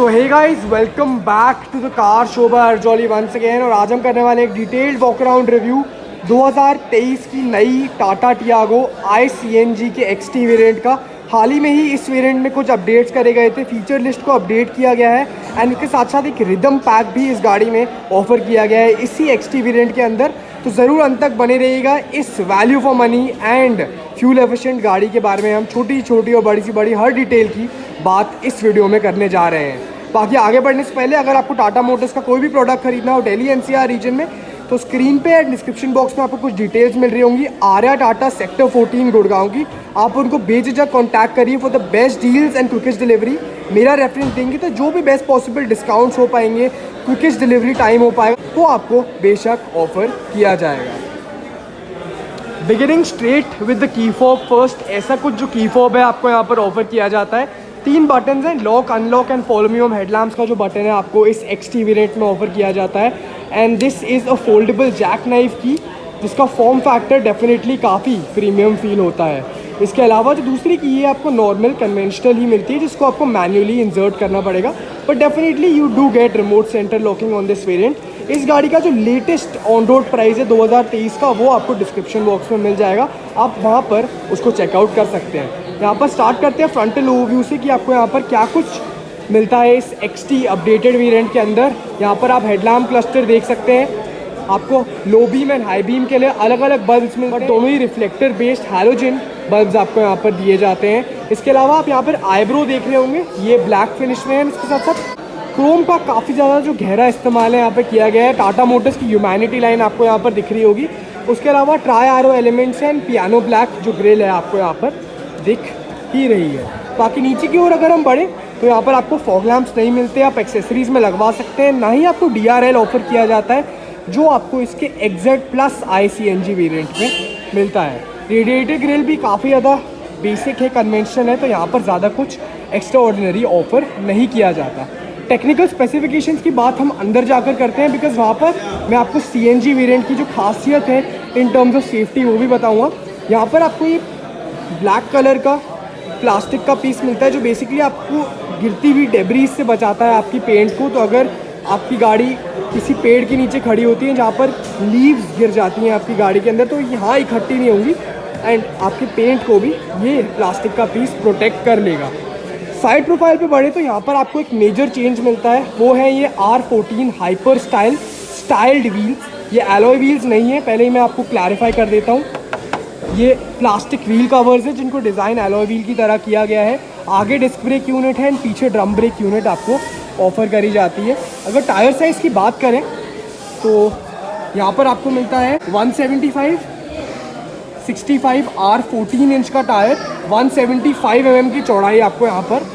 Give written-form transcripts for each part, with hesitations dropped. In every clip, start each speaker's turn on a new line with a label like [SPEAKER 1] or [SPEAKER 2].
[SPEAKER 1] So hey guys, welcome back to the car show by अर्जोली once again. और आज हम करने वाले एक डिटेल्ड वॉक अराउंड रिव्यू 2023 की नई टाटा टियागो iCNG के XT वेरिएंट का। हाल ही में ही इस वेरिएंट में कुछ अपडेट्स करे गए थे, फीचर लिस्ट को अपडेट किया गया है एंड इसके साथ साथ एक रिदम पैक भी इस गाड़ी में ऑफर किया गया है इसी XT वेरिएंट के अंदर। तो ज़रूर अंत तक बने रहिएगा। इस value for money and fuel efficient गाड़ी के बारे में हम छोटी छोटी और बड़ी सी बड़ी हर डिटेल की बात इस वीडियो में करने जा रहे हैं। बाकी आगे बढ़ने से पहले अगर आपको टाटा मोटर्स का कोई भी प्रोडक्ट खरीदना हो दिल्ली NCR रीजन में, तो स्क्रीन पे एंड डिस्क्रिप्शन बॉक्स में आपको कुछ डिटेल्स मिल रही होंगी आर्या टाटा सेक्टर 14 गुड़गांव की। आप उनको बेझिझक कॉन्टैक्ट करिए for the best deals and quickest delivery. मेरा रेफरेंस देंगे तो जो भी बेस्ट पॉसिबल डिस्काउंट्स हो पाएंगे, क्विकेस्ट डिलीवरी टाइम हो पाएगा, तो आपको बेशक ऑफर किया जाएगा। Beginning straight with the key fob first, ऐसा कुछ जो की फॉब है आपको यहाँ पर ऑफर किया जाता है। 3 बटन हैं, lock, unlock and follow me home headlamps का जो बटन है आपको इस XT वेरिएंट में ऑफर किया जाता है। And this is a foldable jack knife key, जिसका फॉर्म फैक्टर डेफिनेटली काफ़ी प्रीमियम फील होता है। इसके अलावा जो दूसरी की है आपको नॉर्मल कन्वेंशनल ही मिलती है, जिसको आपको मैन्युअली इंसर्ट करना पड़ेगा, but definitely you do get remote centre locking on this variant. इस गाड़ी का जो लेटेस्ट ऑन रोड प्राइस है 2023 का, वो आपको डिस्क्रिप्शन बॉक्स में मिल जाएगा, आप वहाँ पर उसको चेकआउट कर सकते हैं। यहाँ पर स्टार्ट करते हैं फ्रंटल ओवरव्यू से कि आपको यहाँ पर क्या कुछ मिलता है इस XT अपडेटेड वेरिएंट के अंदर। यहाँ पर आप हेडलैम्प क्लस्टर देख सकते हैं, आपको low beam and high beam के लिए अलग अलग बल्ब्स मिलते हैं, दोनों ही रिफ्लेक्टर बेस्ड हैलोजन बल्ब्स आपको यहाँ पर दिए जाते हैं। इसके अलावा आप यहाँ पर आईब्रो देख रहे होंगे, ये ब्लैक फिनिश में है। इसके साथ साथ क्रोम का काफ़ी ज़्यादा जो गहरा इस्तेमाल है यहाँ पर किया गया है। टाटा मोटर्स की ह्यूमैनिटी लाइन आपको यहाँ पर दिख रही होगी। उसके अलावा ट्राई आरो एलिमेंट्स एंड पियानो ब्लैक जो ग्रिल है आपको यहाँ पर दिख ही रही है। बाकी नीचे की ओर अगर हम बढ़ें तो यहाँ पर आपको फॉग लैंप्स नहीं मिलते, आप एक्सेसरीज में लगवा सकते हैं। ना ही आपको DRL ऑफर किया जाता है, जो आपको इसके XZ+ iCNG वेरिएंट में मिलता है। रेडिएटर ग्रिल भी काफ़ी ज़्यादा बेसिक है, कन्वेंशनल है, तो यहाँ पर ज़्यादा कुछ एक्स्ट्रा ऑर्डिनरी ऑफर नहीं किया जाता। टेक्निकल स्पेसिफिकेशंस की बात हम अंदर जाकर करते हैं, बिकॉज वहाँ पर मैं आपको CNG वेरिएंट की जो खासियत है इन टर्म्स ऑफ सेफ्टी वो भी बताऊँगा। यहाँ पर आपको ये ब्लैक कलर का प्लास्टिक का पीस मिलता है, जो बेसिकली आपको गिरती हुई डेब्रीज से बचाता है आपकी पेंट को। तो अगर आपकी गाड़ी किसी पेड़ के नीचे खड़ी होती है जहाँ पर लीव्स गिर जाती हैं आपकी गाड़ी के अंदर, तो यहाँ इकट्ठी नहीं होंगी एंड आपके पेंट को भी ये प्लास्टिक का पीस प्रोटेक्ट कर लेगा। साइड प्रोफाइल पे बढ़े तो यहाँ पर आपको एक मेजर चेंज मिलता है, वो है ये R14 हाइपर स्टाइल्ड व्हील्स। ये एलॉय व्हील्स नहीं है, पहले ही मैं आपको क्लैरिफाई कर देता हूँ। ये प्लास्टिक व्हील कवर्स हैं जिनको डिज़ाइन एलॉय व्हील की तरह किया गया है। आगे डिस्क ब्रेक यूनिट है एंड पीछे ड्रम ब्रेक यूनिट आपको ऑफर करी जाती है। अगर टायर साइज़ की बात करें तो यहाँ पर आपको मिलता है 175 65 R14 इंच का टायर, 175 mm की चौड़ाई आपको यहाँ पर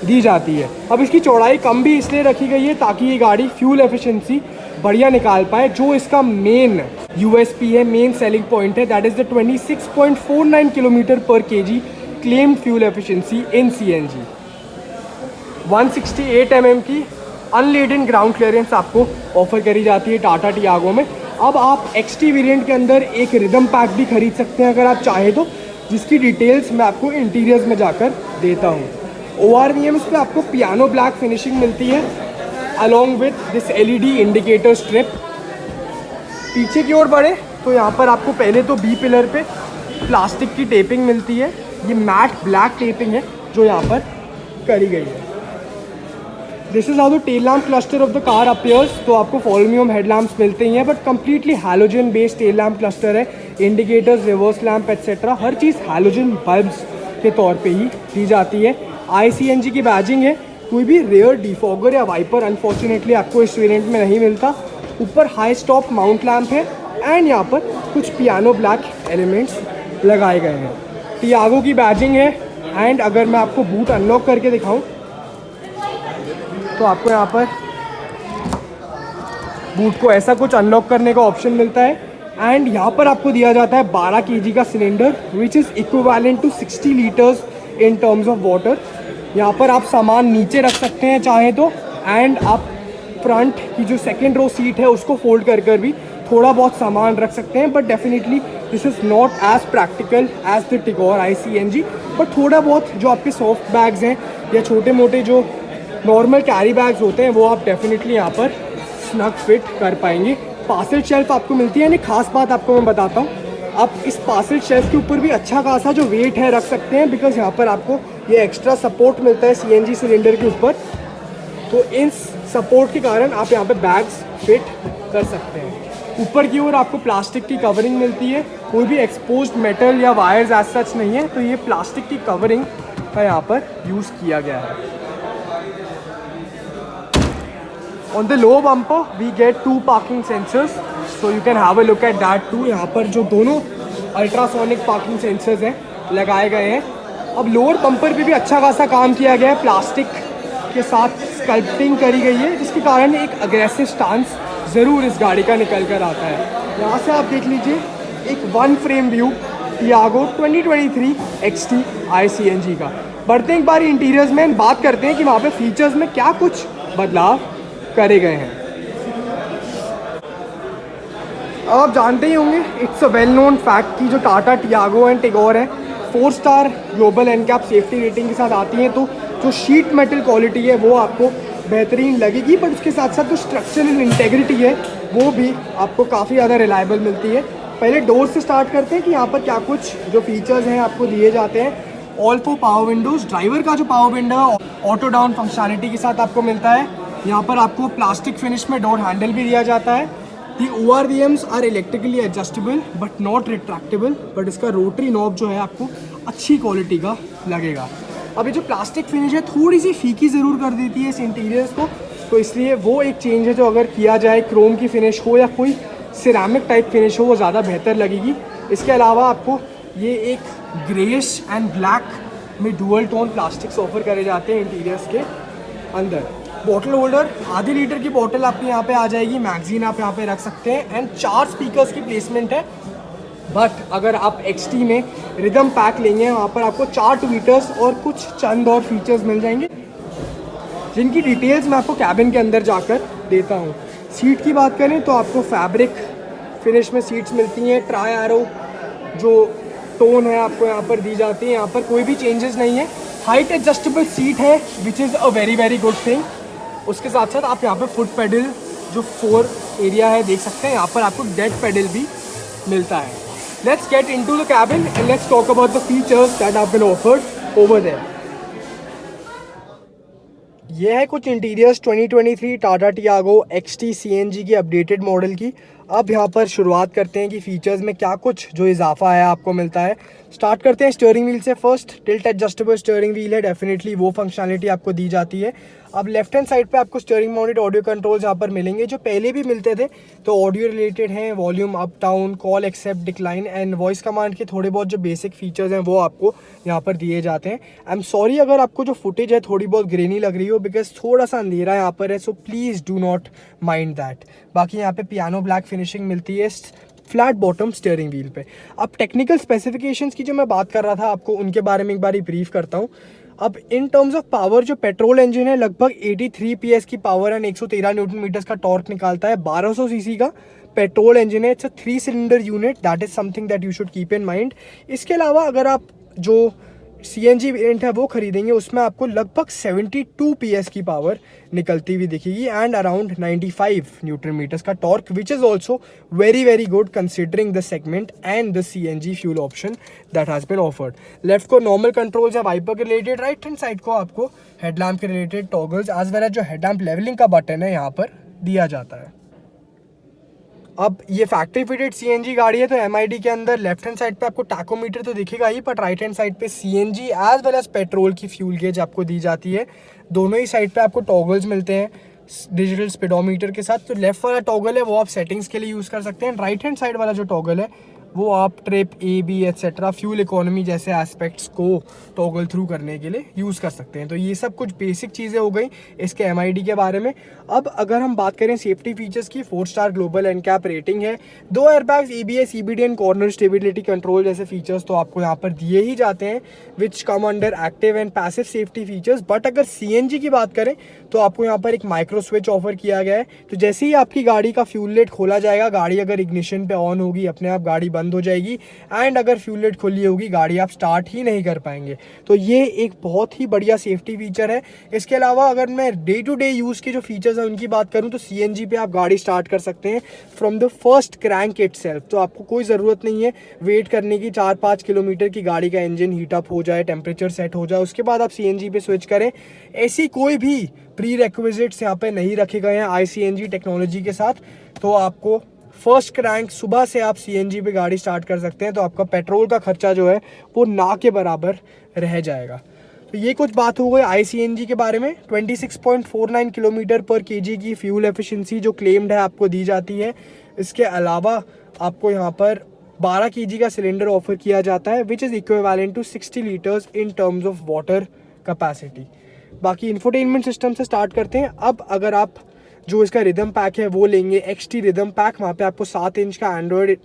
[SPEAKER 1] दी जाती है। अब इसकी चौड़ाई कम भी इसलिए रखी गई है ताकि ये गाड़ी फ्यूल एफिशिएंसी बढ़िया निकाल पाए। जो इसका मेन USP है, मेन सेलिंग पॉइंट है, दैट इज़ द 26.49 किलोमीटर पर kg क्लेम्ड फ्यूल एफिशिएंसी इन CNG। 168 mm की अनलेडन ग्राउंड क्लियरेंस आपको ऑफर करी जाती है टाटा टियागो में। अब आप XT वेरिएंट के अंदर एक रिदम पैक भी खरीद सकते हैं अगर आप चाहें तो, जिसकी डिटेल्स मैं आपको इंटीरियर्स में जाकर देता हूँ। ORVMs पे आपको पियानो ब्लैक फिनिशिंग मिलती है along with this LED indicator strip. पीछे की ओर बढ़े तो यहाँ पर आपको पहले तो B पिलर पे प्लास्टिक की टेपिंग मिलती है, ये मैट ब्लैक टेपिंग है जो यहाँ पर करी गई है। This is how the tail lamp cluster of the car appears. तो आपको फॉलो मी होम हेडलैम्प्स मिलते ही हैं, but completely halogen based tail lamp cluster है। इंडिकेटर्स, रिवर्स लैम्प एट्सेट्रा हर चीज़ हैलोजन बल्ब्स के तौर पे ही दी जाती है। iCNG की बैजिंग है, कोई भी रेयर डिफॉगर या वाइपर अनफॉर्चुनेटली आपको इस वेरिएंट में नहीं मिलता। ऊपर हाई स्टॉप माउंट लैम्प है एंड यहाँ पर कुछ पियानो ब्लैक एलिमेंट्स लगाए गए हैं। टियागो की बैजिंग है एंड अगर मैं आपको बूट अनलॉक करके दिखाऊं तो आपको यहाँ पर बूट को ऐसा कुछ अनलॉक करने का ऑप्शन मिलता है एंड यहाँ पर आपको दिया जाता है 12 kg का cylinder, which is equivalent to 60 litres in terms of water. यहाँ पर आप सामान नीचे रख सकते हैं चाहे तो, एंड आप फ्रंट की जो सेकेंड रो सीट है उसको फोल्ड कर भी थोड़ा बहुत सामान रख सकते हैं। But definitely this is not as practical as the Tigor iCNG, but थोड़ा बहुत जो आपके सॉफ्ट बैग्स हैं या छोटे मोटे जो नॉर्मल कैरी बैग्स होते हैं वो आप डेफिनेटली यहाँ पर स्नग फिट कर पाएंगे। पार्सल शेल्फ आपको मिलती है, यानी खास बात आपको मैं बताता हूँ, आप इस पार्सल शेल्फ के ऊपर भी अच्छा खासा जो वेट है रख सकते हैं, बिकॉज यहाँ पर आपको ये एक्स्ट्रा सपोर्ट मिलता है सीएनजी सिलेंडर के ऊपर। तो इन सपोर्ट के कारण आप यहाँ पे बैग्स फिट कर सकते हैं। ऊपर की ओर आपको प्लास्टिक की कवरिंग मिलती है, कोई भी एक्सपोज्ड मेटल या वायर्स एज सच नहीं है, तो ये प्लास्टिक की कवरिंग का यहाँ पर यूज़ किया गया है। On the low bumper we get 2 parking sensors, so you can have a look at that too। यहाँ पर जो दोनों अल्ट्रासोनिक पार्किंग सेंसर्स हैं लगाए गए हैं। अब लोअर बम्पर पे भी अच्छा खासा काम किया गया है, प्लास्टिक के साथ स्कल्पटिंग करी गई है, जिसके कारण एक अग्रेसिव स्टांस ज़रूर इस गाड़ी का निकल कर आता है। यहाँ से आप देख लीजिए एक one frame view Tiago 2023 XT iCNG का। बढ़ते एक बार इंटीरियर्स में बात करते हैं कि वहाँ पे फीचर्स में क्या कुछ बदलाव करे गए हैं। अब आप जानते ही होंगे, it's a well known fact कि जो टाटा टियागो एंड टिगोर है 4 star global NCAP safety rating के साथ आती हैं, तो जो शीट मेटल क्वालिटी है वो आपको बेहतरीन लगेगी, पर उसके साथ साथ जो स्ट्रक्चरल इंटेग्रिटी है वो भी आपको काफ़ी ज़्यादा रिलायबल मिलती है। पहले डोर से स्टार्ट करते हैं कि यहाँ पर क्या कुछ जो फीचर्स हैं आपको दिए जाते हैं। ऑल 4 पावर विंडोज़, ड्राइवर का जो पावर विंडो है ऑटो डाउन फंक्शनैलिटी के साथ आपको मिलता है। यहाँ पर आपको प्लास्टिक फिनिश में डोर हैंडल भी दिया जाता है। The ORVMs are electrically adjustable but not retractable, but इसका रोटरी नॉब जो है आपको अच्छी क्वालिटी का लगेगा। अब ये जो प्लास्टिक फिनिश है थोड़ी सी फीकी ज़रूर कर देती है इस इंटीरियर्स को, तो इसलिए वो एक चेंज है जो अगर किया जाए, क्रोम की फिनिश हो या कोई सिरेमिक टाइप फिनिश हो, वो ज़्यादा बेहतर लगेगी। इसके अलावा आपको ये एक ग्रेइश एंड ब्लैक में डुअल टोन प्लास्टिक्स ऑफर करे जाते हैं इंटीरियर्स के अंदर। बॉटल होल्डर, आधी लीटर की बॉटल आपकी यहाँ पे आ जाएगी, मैगजीन आप यहाँ पे रख सकते हैं, एंड 4 स्पीकर्स की प्लेसमेंट है। बट अगर आप XT में रिदम पैक लेंगे वहाँ पर आपको 4 ट्वीटर्स और कुछ चंद और फीचर्स मिल जाएंगे, जिनकी डिटेल्स मैं आपको कैबिन के अंदर जाकर देता हूँ। सीट की बात करें तो आपको फैब्रिक फिनिश में सीट्स मिलती हैं, ट्राई एरो जो टोन है आपको यहाँ पर दी जाती है, यहाँ पर कोई भी चेंजेस नहीं है। हाइट एडजस्टेबल सीट है which is a very good thing. उसके साथ साथ आप यहाँ पे फुट पेडल जो 4 एरिया है देख सकते हैं, यहाँ पर आपको डेड पेडल भी मिलता है। Let's get into the cabin and let's talk about the features that have been offered over there. ये है कुछ interiors 2023 Tata Tiago XT CNG की अपडेटेड मॉडल की। अब यहाँ पर शुरुआत करते हैं कि फीचर्स में क्या कुछ जो इजाफा है आपको मिलता है। स्टार्ट करते हैं स्टीयरिंग व्हील से। First tilt adjustable steering wheel है, डेफिनेटली वो फंक्शनैलिटी आपको दी जाती है। अब लेफ्ट हैंड साइड पे आपको स्टीयरिंग माउंटेड ऑडियो कंट्रोल्स यहाँ पर मिलेंगे, जो पहले भी मिलते थे, तो ऑडियो रिलेटेड हैं, volume up down, call accept decline and voice command के थोड़े बहुत जो बेसिक फीचर्स हैं वो आपको यहाँ पर दिए जाते हैं। आई एम सॉरी अगर आपको जो फुटेज है थोड़ी बहुत ग्रेनी लग रही हो, बिकॉज थोड़ा सा अंधेरा यहाँ पर है, so please do not mind that. बाकी यहाँ पे पियानो ब्लैक फिनिशिंग मिलती है फ्लैट बॉटम स्टीयरिंग व्हील पे। अब टेक्निकल स्पेसिफिकेशंस की जो मैं बात कर रहा था आपको उनके बारे में एक बार ब्रीफ करता हूँ। अब इन टर्म्स ऑफ पावर जो पेट्रोल इंजन है लगभग 83 PS की पावर एंड 113 न्यूटन मीटर्स का टॉर्क निकालता है। 1200 सीसी का पेट्रोल इंजन है, it's a 3 cylinder unit, that is something that you should keep in mind. इसके अलावा अगर आप जो CNG वेरिएंट है वो खरीदेंगे उसमें आपको लगभग 72 PS की पावर निकलती हुई दिखेगी एंड अराउंड 95 न्यूटन मीटर्स का torque, which is also very good considering the segment and the CNG fuel option that has been offered. Left को नॉर्मल कंट्रोल्स है वाइपर के रिलेटेड, राइट हैंड साइड को आपको headlamp के related toggles as well as जो headlamp levelling का button है यहाँ पर दिया जाता है। अब ये फैक्ट्री फिटेड CNG गाड़ी है, तो MID के अंदर लेफ्ट हैंड साइड पे आपको टैकोमीटर तो दिखेगा ही, बट राइट हैंड साइड पे CNG as well as petrol की फ्यूल गेज आपको दी जाती है। दोनों ही साइड पे आपको टॉगल्स मिलते हैं डिजिटल स्पीडोमीटर के साथ। तो लेफ्ट वाला टॉगल है वो आप सेटिंग्स के लिए यूज़ कर सकते हैं, राइट हैंड साइड वाला जो टॉगल है वो आप trip AB etcetera fuel economy जैसे एस्पेक्ट्स को टॉगल थ्रू करने के लिए यूज़ कर सकते हैं। तो ये सब कुछ बेसिक चीज़ें हो गई इसके MID के बारे में। अब अगर हम बात करें सेफ्टी फीचर्स की, 4 स्टार ग्लोबल एनकैप रेटिंग है, 2 airbags, EBS, EBD and corner stability control जैसे फीचर्स तो आपको यहाँ पर दिए ही जाते हैं, which come under active and passive safety features. But अगर CNG की बात करें तो आपको यहाँ पर एक माइक्रो स्विच ऑफर किया गया है, तो जैसे ही आपकी गाड़ी का फ्यूल लेट खोला जाएगा, गाड़ी अगर इग्निशन पे ऑन होगी, अपने आप गाड़ी बंद हो जाएगी, एंड अगर फ्यूल लिड खुली होगी गाड़ी आप स्टार्ट ही नहीं कर पाएंगे। तो ये एक बहुत ही बढ़िया सेफ्टी फीचर है। इसके अलावा अगर मैं डे टू डे यूज़ के जो फीचर्स हैं उनकी बात करूँ तो CNG पे आप गाड़ी स्टार्ट कर सकते हैं from the first crank itself. तो आपको कोई ज़रूरत नहीं है वेट करने की 4-5 किलोमीटर की गाड़ी का इंजन हीटअप हो जाए, टेम्परेचर सेट हो जाए, उसके बाद आप CNG पे स्विच करें। ऐसी कोई भी प्री रिक्विजिट्स यहाँ पे नहीं रखे गए हैं iCNG टेक्नोलॉजी के साथ। तो आपको फर्स्ट क्रैंक सुबह से आप CNG पे गाड़ी स्टार्ट कर सकते हैं, तो आपका पेट्रोल का खर्चा जो है वो ना के बराबर रह जाएगा। तो ये कुछ बात हो गई iCNG के बारे में। 26.49 किलोमीटर पर kg की फ्यूल एफिशिएंसी जो क्लेम्ड है आपको दी जाती है। इसके अलावा आपको यहाँ पर 12 kg का सिलेंडर ऑफर किया जाता है which is equivalent to 60 litres in terms of water capacity. बाकी इंफोटेनमेंट सिस्टम से स्टार्ट करते हैं। अब अगर आप जो इसका रिदम पैक है वो लेंगे XT रिदम पैक, वहाँ पे आपको 7 इंच का Android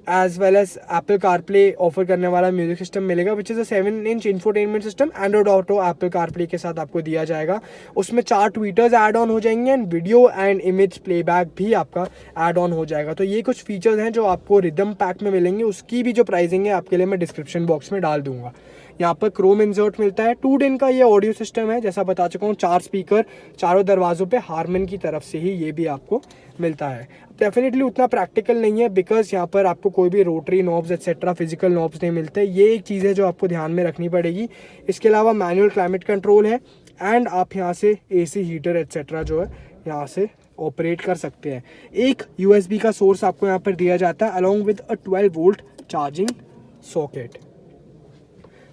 [SPEAKER 1] as well as Apple CarPlay offer करने वाला म्यूजिक सिस्टम मिलेगा which is a 7 inch infotainment system. Android auto Apple CarPlay के साथ आपको दिया जाएगा। उसमें 4 ट्वीटर्स ऐड ऑन हो जाएंगे and video and image playback भी आपका ऐड ऑन हो जाएगा। तो ये कुछ फीचर्स हैं जो आपको रिदम पैक में मिलेंगे। उसकी भी जो प्राइसिंग है आपके लिए मैं डिस्क्रिप्शन बॉक्स में डाल दूंगा। यहाँ पर क्रोम इंसर्ट मिलता है। 2 दिन का ये ऑडियो सिस्टम है, जैसा बता चुका हूँ। 4 स्पीकर चारों दरवाज़ों पे हारमन की तरफ से ही ये भी आपको मिलता है। डेफिनेटली उतना प्रैक्टिकल नहीं है बिकॉज यहाँ पर आपको कोई भी rotary knobs etcetera physical knobs नहीं मिलते। ये एक चीज़ है जो आपको ध्यान में रखनी पड़ेगी। इसके अलावा मैनुअल क्लाइमेट कंट्रोल है एंड आप यहाँ से AC हीटर एक्सेट्रा जो है यहाँ से ऑपरेट कर सकते हैं। एक USB का सोर्स आपको यहाँ पर दिया जाता है along with a 12 volt charging socket.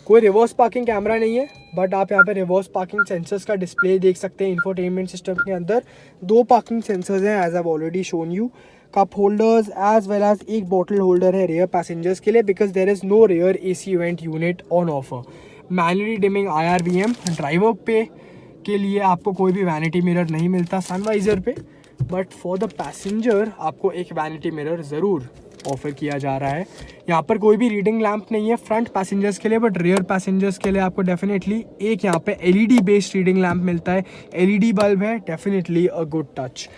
[SPEAKER 1] कोई रिवर्स पार्किंग कैमरा नहीं है बट आप यहाँ पे रिवर्स पार्किंग सेंसर्स का डिस्प्ले देख सकते हैं। इंफोटेनमेंट सिस्टम के अंदर 2 पार्किंग सेंसर्स हैं as I already shown you. Cup holders as well as एक बॉटल होल्डर है रियर पैसेंजर्स के लिए because there is no rear AC vent unit on offer. Manually dimming IRVM। Driver पे के लिए आपको कोई भी वैनिटी मिरर नहीं मिलता सनवाइजर पे, बट फॉर द पैसेंजर आपको एक वैनिटी मिरर ज़रूर ऑफर किया जा रहा है। यहाँ पर कोई भी रीडिंग लैंप नहीं है फ्रंट पैसेंजर्स के लिए, बट रियर पैसेंजर्स के लिए आपको डेफिनेटली एक यहाँ पे LED बेस्ड रीडिंग लैंप मिलता है। LED बल्ब है, definitely a good touch.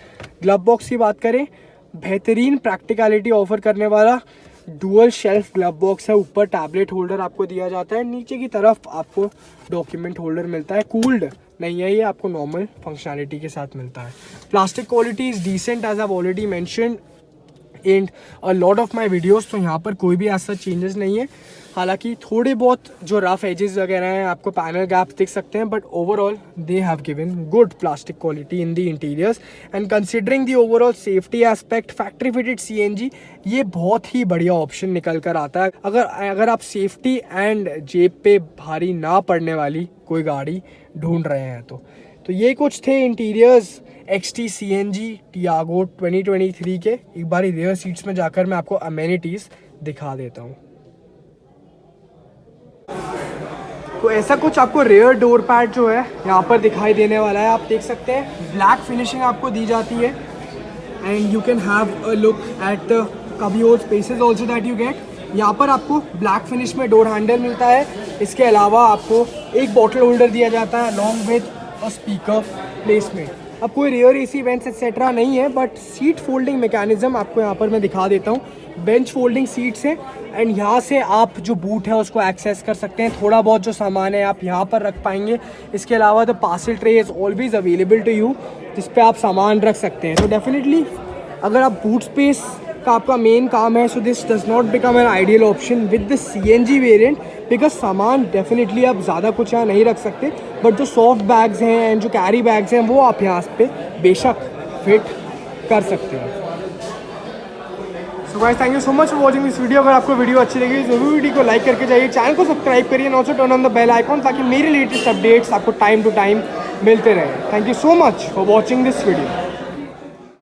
[SPEAKER 1] Glove box की बात करें, बेहतरीन प्रैक्टिकलिटी ऑफर करने वाला डुअल शेल्फ ग्लव बॉक्स है। ऊपर टैबलेट होल्डर आपको दिया जाता है, नीचे की तरफ आपको डॉक्यूमेंट होल्डर मिलता है। कूल्ड नहीं है, ये आपको नॉर्मल फंक्शनैलिटी के साथ मिलता है। Plastic quality is decent as I already mentioned and a lot of my videos. तो यहाँ पर कोई भी ऐसा चेंजेस नहीं है। हालांकि थोड़े बहुत जो रफ एजेस वगैरह हैं आपको पैनल गैप्स दिख सकते हैं, but overall they have given good plastic quality in the interiors and considering the overall safety aspect factory fitted CNG ये बहुत ही बढ़िया ऑप्शन निकल कर आता है। अगर आप सेफ्टी एंड जेब पे भारी ना पड़ने वाली कोई गाड़ी ढूंढ रहे हैं तो ये कुछ थे इंटीरियर्स XT CNG टियागो 2023 के। एक बार रियर सीट्स में जाकर मैं आपको अमेनिटीज़ दिखा देता हूँ। तो ऐसा कुछ आपको रियर डोर पैड जो है यहाँ पर दिखाई देने वाला है। आप देख सकते हैं ब्लैक फिनिशिंग आपको दी जाती है and you can have a look at the cubbyhole spaces also that you get. यहाँ पर आपको ब्लैक फिनिश में डोर हैंडल मिलता है। इसके अलावा आपको एक बॉटल होल्डर दिया जाता है along with a speaker placement. अब कोई रियर AC वेंट्स एक्सेट्रा नहीं है, बट सीट फोल्डिंग मैकेनिज्म आपको यहाँ पर मैं दिखा देता हूँ। बेंच फोल्डिंग सीट्स हैं एंड यहाँ से आप जो बूट है उसको एक्सेस कर सकते हैं। थोड़ा बहुत जो सामान है आप यहाँ पर रख पाएंगे। इसके अलावा the parcel tray is always available to you, जिस पे आप सामान रख सकते हैं। तो डेफिनेटली अगर आप बूट स्पेस का आपका मेन काम है, so this does not become an ideal option with the CNG variant because सामान डेफिनेटली आप ज़्यादा कुछ यहाँ नहीं रख सकते, बट जो सॉफ्ट बैग्स हैं एंड जो कैरी बैग्स हैं वो आप यहाँ पे बेशक फिट कर सकते हैं। So guys thank you so much for watching this video. अगर आपको वीडियो अच्छी लगी जरूर वीडियो को लाइक करके जाइए, चैनल को सब्सक्राइब करिए and also turn on the bell icon ताकि मेरे लेटेस्ट अपडेट्स आपको टाइम टू टाइम मिलते रहे। Thank you so much for watching this video.